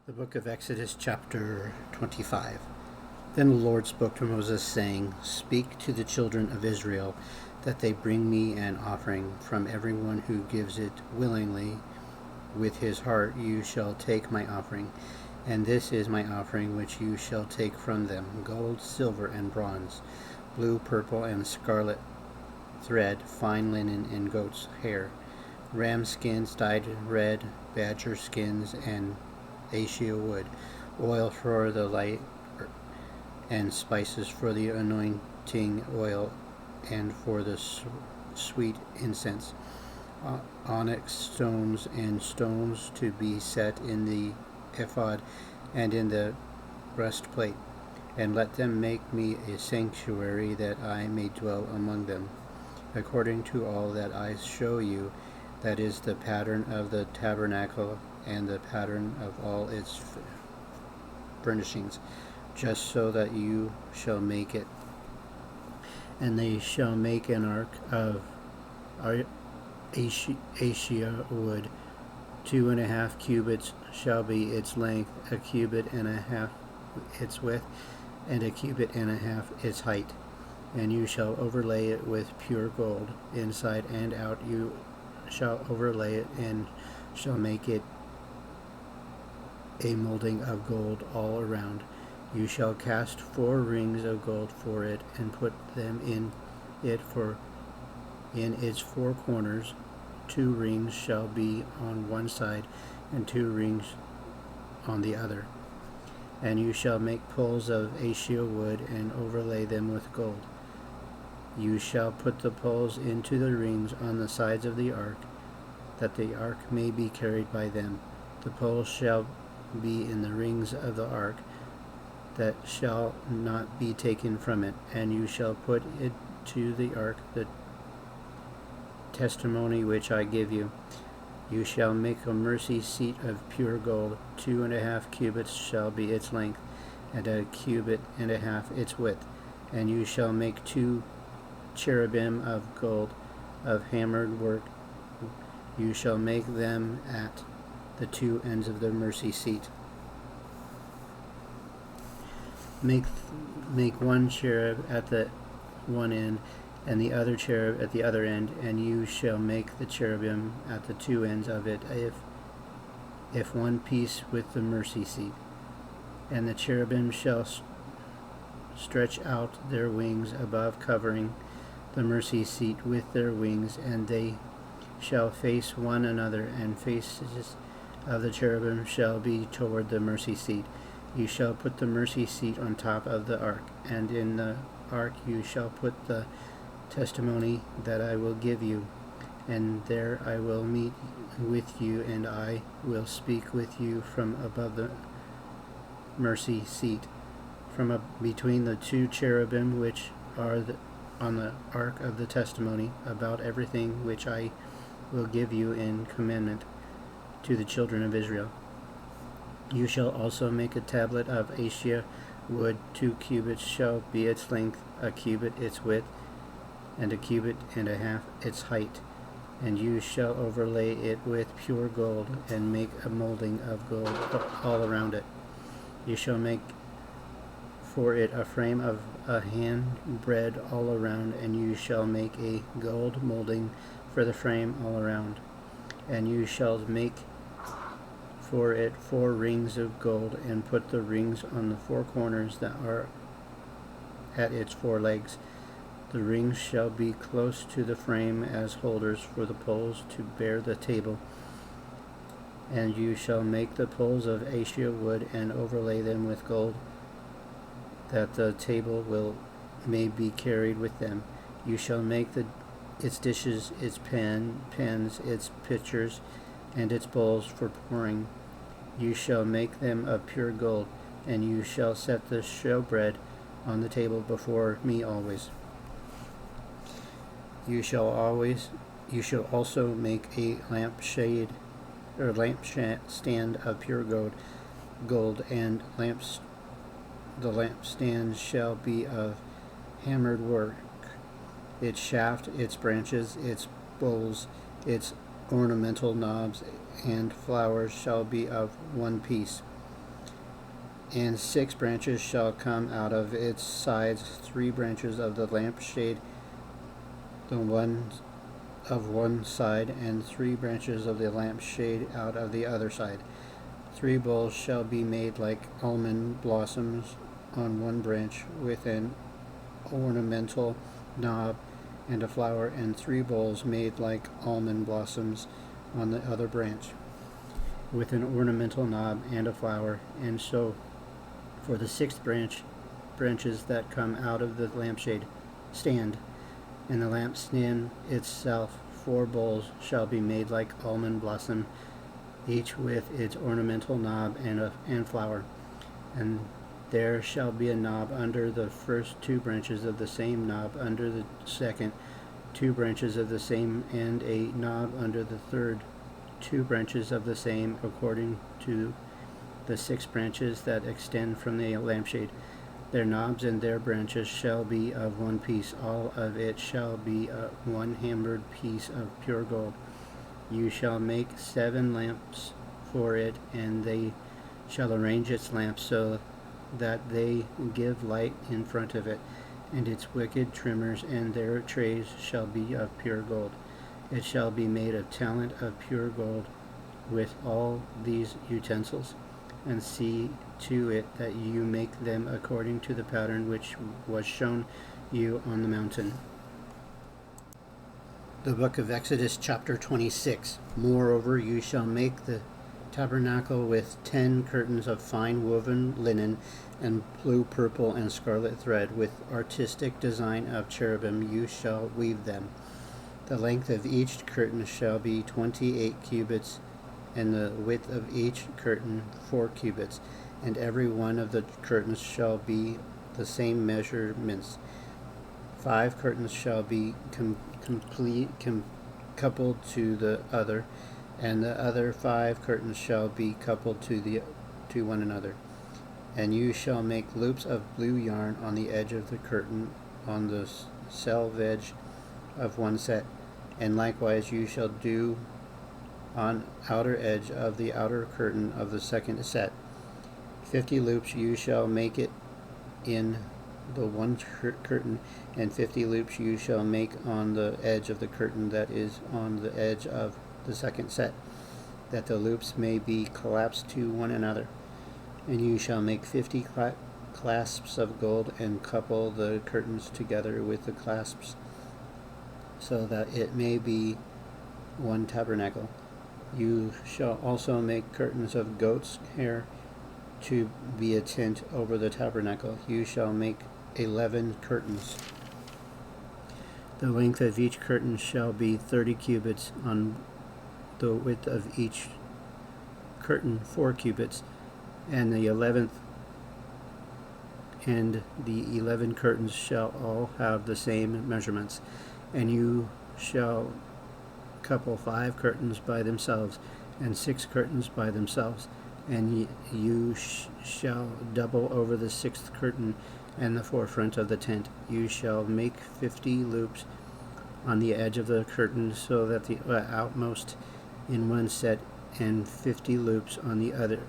The book of Exodus, chapter 25. Then the Lord spoke to Moses, saying, Speak to the children of Israel, that they bring me an offering. From everyone who gives it willingly with his heart you shall take my offering. And this is my offering which you shall take from them: gold, silver, and bronze, blue, purple, and scarlet thread, fine linen, and goat's hair, ram skins dyed red, badger skins, and acacia wood, oil for the light, and spices for the anointing oil, and for the sweet incense, onyx stones, and stones to be set in the ephod and in the breastplate. And let them make me a sanctuary, that I may dwell among them, according to all that I show you. That is the pattern of the tabernacle and the pattern of all its furnishings, just so that you shall make it. And they shall make an ark of acacia wood. 2.5 cubits shall be its length, 1.5 cubits its width, and 1.5 cubits its height. And you shall overlay it with pure gold, inside and out. You shall overlay it, and shall make it a molding of gold all around. You shall cast 4 rings of gold for it, and put them in it in its 4 corners. 2 rings shall be on one side, and 2 rings on the other. And you shall make poles of acacia wood, and overlay them with gold. You shall put the poles into the rings on the sides of the ark, that the ark may be carried by them. The poles shall be in the rings of the ark, that shall not be taken from it. And you shall put it to the ark the testimony which I give you. You shall make a mercy seat of pure gold. 2.5 cubits shall be its length, and 1.5 cubits its width. And you shall make 2 cherubim of gold, of hammered work. You shall make them at the 2 ends of the mercy seat. Make 1 cherub at the one end, and the other cherub at the other end, and you shall make the cherubim at the 2 ends of it, if one piece with the mercy seat. And the cherubim shall stretch out their wings above, covering the mercy seat with their wings, and they shall face one another, and faces of the cherubim shall be toward the mercy seat. You shall put the mercy seat on top of the ark, and in the ark you shall put the testimony that I will give you. And there I will meet with you, and I will speak with you from above the mercy seat, from between the 2 cherubim which are on the ark of the testimony, about everything which I will give you in commandment to the children of Israel. You shall also make a tablet of acacia wood. 2 cubits shall be its length, 1 cubit its width, and 1.5 cubits its height. And you shall overlay it with pure gold, and make a molding of gold all around it. You shall make for it a frame of a hand bread all around, and you shall make a gold molding for the frame all around. And you shall make for it 4 rings of gold, and put the rings on the 4 corners that are at its 4 legs. The rings shall be close to the frame as holders for the poles to bear the table. And you shall make the poles of acacia wood, and overlay them with gold, that the table may be carried with them. You shall make its dishes, its pans, its pitchers, and its bowls for pouring. You shall make them of pure gold, and you shall set the showbread on the table before me always. You shall also make a lampstand of pure gold, and the lampstand shall be of hammered work. Its shaft, its branches, its bowls, its ornamental knobs and flowers shall be of one piece. And 6 branches shall come out of its sides, 3 branches of the lampshade, the one of one side, and 3 branches of the lampshade out of the other side. 3 bowls shall be made like almond blossoms on one branch, with an ornamental knob and a flower, and 3 bowls made like almond blossoms on the other branch, with an ornamental knob and a flower. And so for the 6 branches that come out of the lampshade stand, and the lampstand itself, 4 bowls shall be made like almond blossom, each with its ornamental knob and flower. And there shall be a knob under the first 2 branches of the same knob under the second 2 branches of the same, and a knob under the third 2 branches of the same, according to the 6 branches that extend from the lampshade. Their knobs and their branches shall be of one piece. All of it shall be one hammered piece of pure gold. You shall make 7 lamps for it, and they shall arrange its lamps so that they give light in front of it, and its wicked trimmers and their trays shall be of pure gold. It shall be made of talent of pure gold with all these utensils, and see to it that you make them according to the pattern which was shown you on the mountain. The book of Exodus, chapter 26. Moreover, you shall make the tabernacle with 10 curtains of fine woven linen and blue, purple, and scarlet thread. With artistic design of cherubim you shall weave them. The length of each curtain shall be 28 cubits, and the width of each curtain 4 cubits, and every one of the curtains shall be the same measurements. 5 curtains shall be coupled to the other, and the other 5 curtains shall be coupled to one another. And you shall make loops of blue yarn on the edge of the curtain, on the selvage of one set, and likewise you shall do on outer edge of the outer curtain of the second set. 50 loops you shall make it in the one curtain, and 50 loops you shall make on the edge of the curtain that is on the edge of the second set, that the loops may be collapsed to one another. And you shall make 50 clasps of gold, and couple the curtains together with the clasps, so that it may be one tabernacle. You shall also make curtains of goat's hair to be a tent over the tabernacle. You shall make 11 curtains. The length of each curtain shall be 30 cubits, on the width of each curtain 4 cubits, and the 11 curtains shall all have the same measurements. And you shall couple 5 curtains by themselves, and 6 curtains by themselves, and you shall double over the 6th curtain and the forefront of the tent. You shall make 50 loops on the edge of the curtain, so that the outmost in one set, and 50 loops on the other,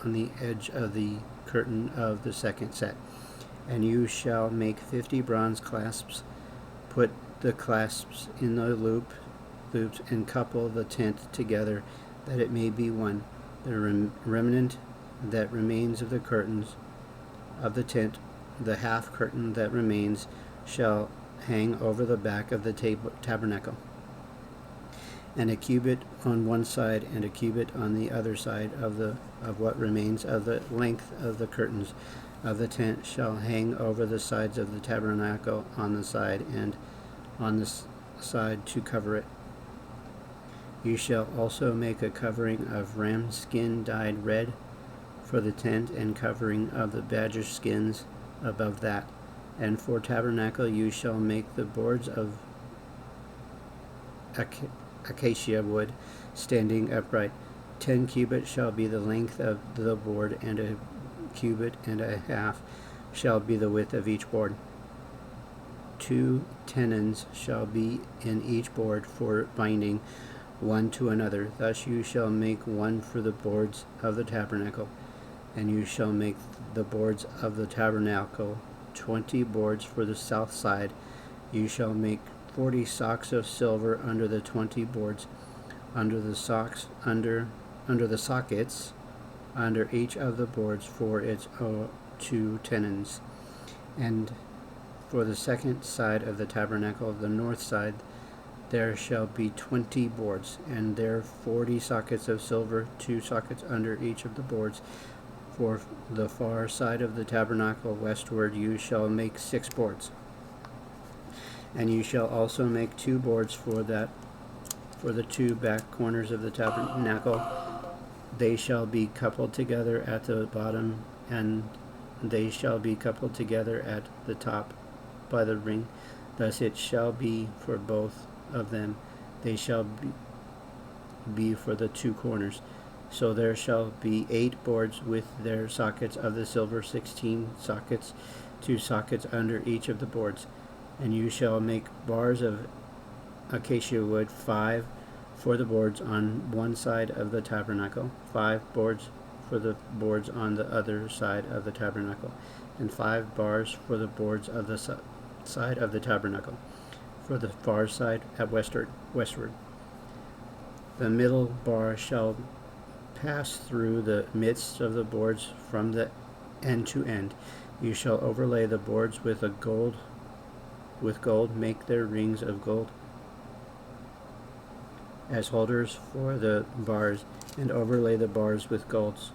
on the edge of the curtain of the second set. And you shall make 50 bronze clasps. Put the clasps in the loops, and couple the tent together, that it may be one. The remnant that remains of the curtains of the tent, the half curtain that remains, shall hang over the back of the tabernacle, and a cubit on one side and a cubit on the other side of what remains of the length of the curtains of the tent shall hang over the sides of the tabernacle on the side and on the side to cover it. You shall also make a covering of ram skin dyed red for the tent, and covering of the badger skins above that. And for tabernacle you shall make the boards of acacia wood, standing upright. 10 cubits shall be the length of the board, and a cubit and a half shall be the width of each board. 2 tenons shall be in each board for binding one to another. Thus you shall make one for the boards of the tabernacle, And you shall make the boards of the tabernacle 20 boards for the south side. You shall make 40 socks of silver under the 20 boards, under the the sockets, under each of the boards for its 2 tenons. And for the second side of the tabernacle, the north side, there shall be 20 boards, and there 40 sockets of silver, 2 sockets under each of the boards. For the far side of the tabernacle westward you shall make 6 boards. And you shall also make 2 boards for the 2 back corners of the tabernacle. They shall be coupled together at the bottom, and they shall be coupled together at the top by the ring. Thus it shall be for both of them. They shall be for the 2 corners. So there shall be 8 boards with their sockets of the silver, 16 sockets, 2 sockets under each of the boards. And you shall make bars of acacia wood, 5 for the boards on one side of the tabernacle, 5 boards for the boards on the other side of the tabernacle, and 5 bars for the boards of the side of the tabernacle, for the far side at westward. The middle bar shall pass through the midst of the boards from the end to end. You shall overlay the boards with gold, make their rings of gold as holders for the bars, and overlay the bars with golds.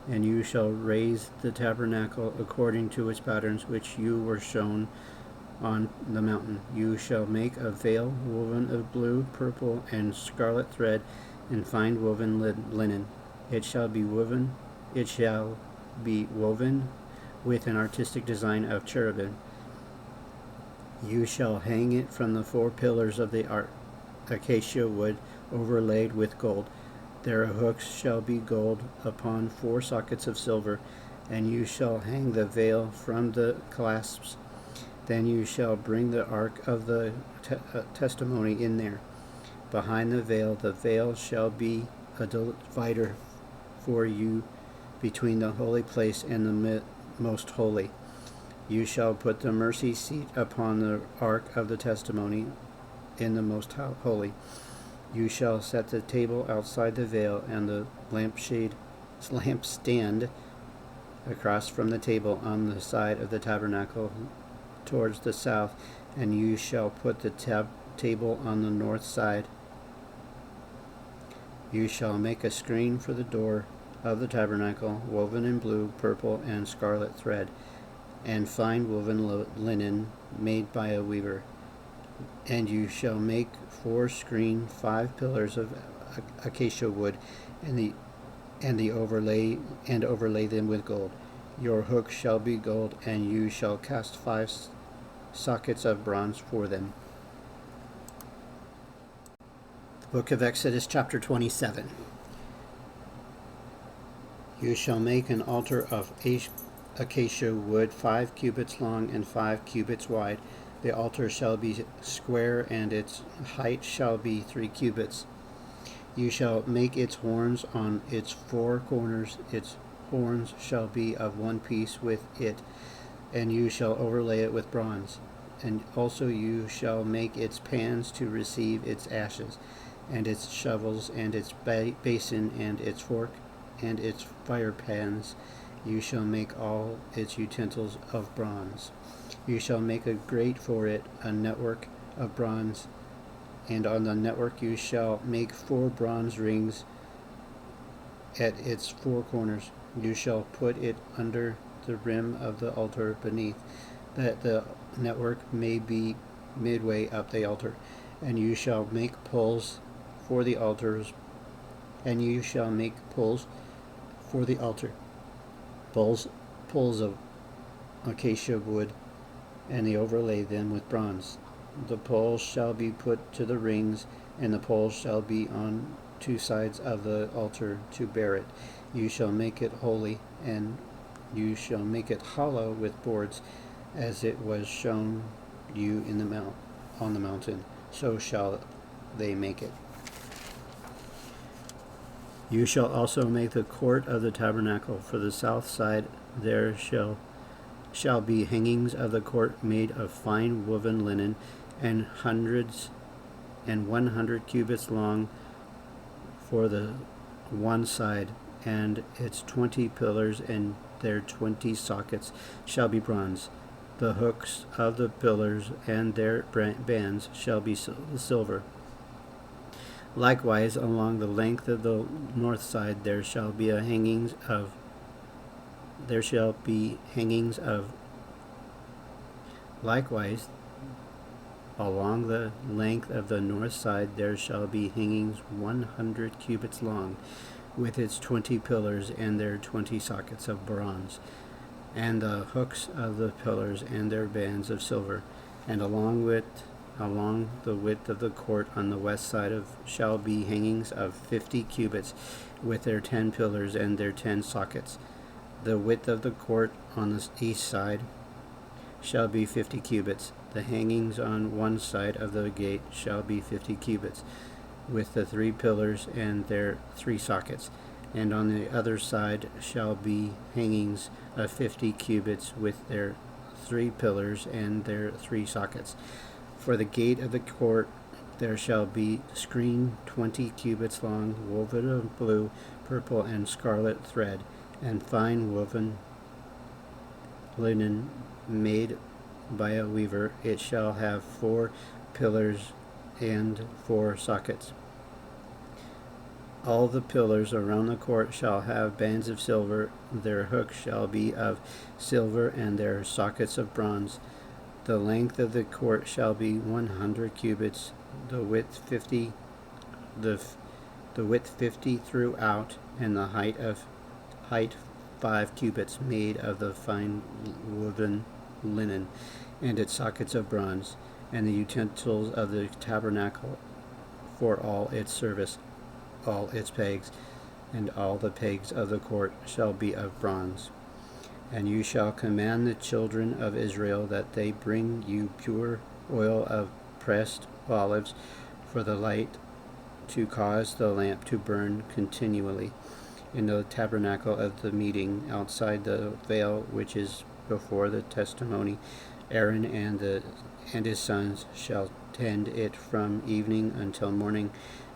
And you shall raise the tabernacle according to its patterns which you were shown on the mountain. You shall make a veil woven of blue, purple, and scarlet thread, and fine woven linen. It shall be woven with an artistic design of cherubim. You shall hang it from the 4 pillars of the acacia wood overlaid with gold. Their hooks shall be gold upon 4 sockets of silver, and you shall hang the veil from the clasps. Then you shall bring the ark of the testimony in there. Behind the veil shall be a divider for you between the holy place and the most holy. You shall put the mercy seat upon the ark of the testimony in the most holy. You shall set the table outside the veil, and the lampstand across from the table on the side of the tabernacle towards the south, and you shall put the table on the north side. You shall make a screen for the door of the tabernacle, woven in blue, purple, and scarlet thread, and fine woven linen made by a weaver. And you shall make 4 5 pillars of acacia wood, and overlay them with gold. Your hooks shall be gold, and you shall cast 5 sockets of bronze for them. The Book of Exodus, chapter 27. You shall make an altar of acacia wood, 5 cubits long and 5 cubits wide. The altar shall be square, and its height shall be 3 cubits. You shall make its horns on its 4 corners. Its horns shall be of one piece with it, and you shall overlay it with bronze. And also you shall make its pans to receive its ashes, and its shovels, and its basin, and its fork, and its fire pans. You shall make all its utensils of bronze. You shall make a grate for it, a network of bronze, and on the network you shall make 4 bronze rings at its 4 corners. You shall put it under the rim of the altar beneath, that the network may be midway up the altar. And you shall make poles for the altars, and you shall make poles for the altar, poles of acacia wood, and they overlay them with bronze. The poles shall be put to the rings, and the poles shall be on 2 sides of the altar to bear it. You shall make it holy, and you shall make it hollow with boards, as it was shown you on the mountain. So shall they make it. You shall also make the court of the tabernacle. For the south side there shall be hangings of the court made of fine woven linen, and 100 cubits long for the one side, and its 20 pillars and their 20 sockets shall be bronze. The hooks of the pillars and their bands shall be silver. Likewise, along the length of the north side there shall be hangings of. Likewise, along the length of the north side there shall be hangings 100 cubits long, with its 20 pillars and their 20 sockets of bronze, and the hooks of the pillars and their bands of silver. And along the width of the court on the west side shall be hangings of 50 cubits, with their 10 pillars and their 10 sockets. The width of the court on the east side shall be 50 cubits. The hangings on one side of the gate shall be 50 cubits, with the 3 pillars and their 3 sockets. And on the other side shall be hangings of 50 cubits, with their 3 pillars and their 3 sockets. For the gate of the court there shall be screen 20 cubits long, woven of blue, purple, and scarlet thread, and fine woven linen made by a weaver. It shall have 4 pillars and 4 sockets. All the pillars around the court shall have bands of silver. Their hooks shall be of silver, and their sockets of bronze. The length of the court shall be 100 cubits, the width 50 throughout, and the height 5 cubits, made of the fine woven linen, and its sockets of bronze, and the utensils of the tabernacle for all its service, all its pegs, and all the pegs of the court shall be of bronze. And you shall command the children of Israel that they bring you pure oil of pressed olives for the light, to cause the lamp to burn continually in the tabernacle of the meeting, outside the veil which is before the testimony. Aaron and his sons shall tend it from evening until morning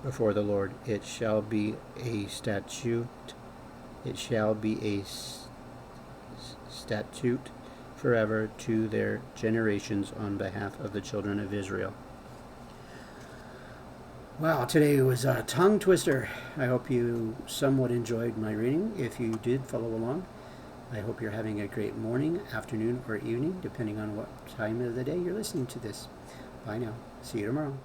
before the Lord. It shall be a statute. It shall be a statute forever to their generations on behalf of the children of Israel. Wow, today was a tongue twister. I hope you somewhat enjoyed my reading. If you did, follow along. I hope you're having a great morning, afternoon, or evening, depending on what time of the day you're listening to this. Bye now. See you tomorrow.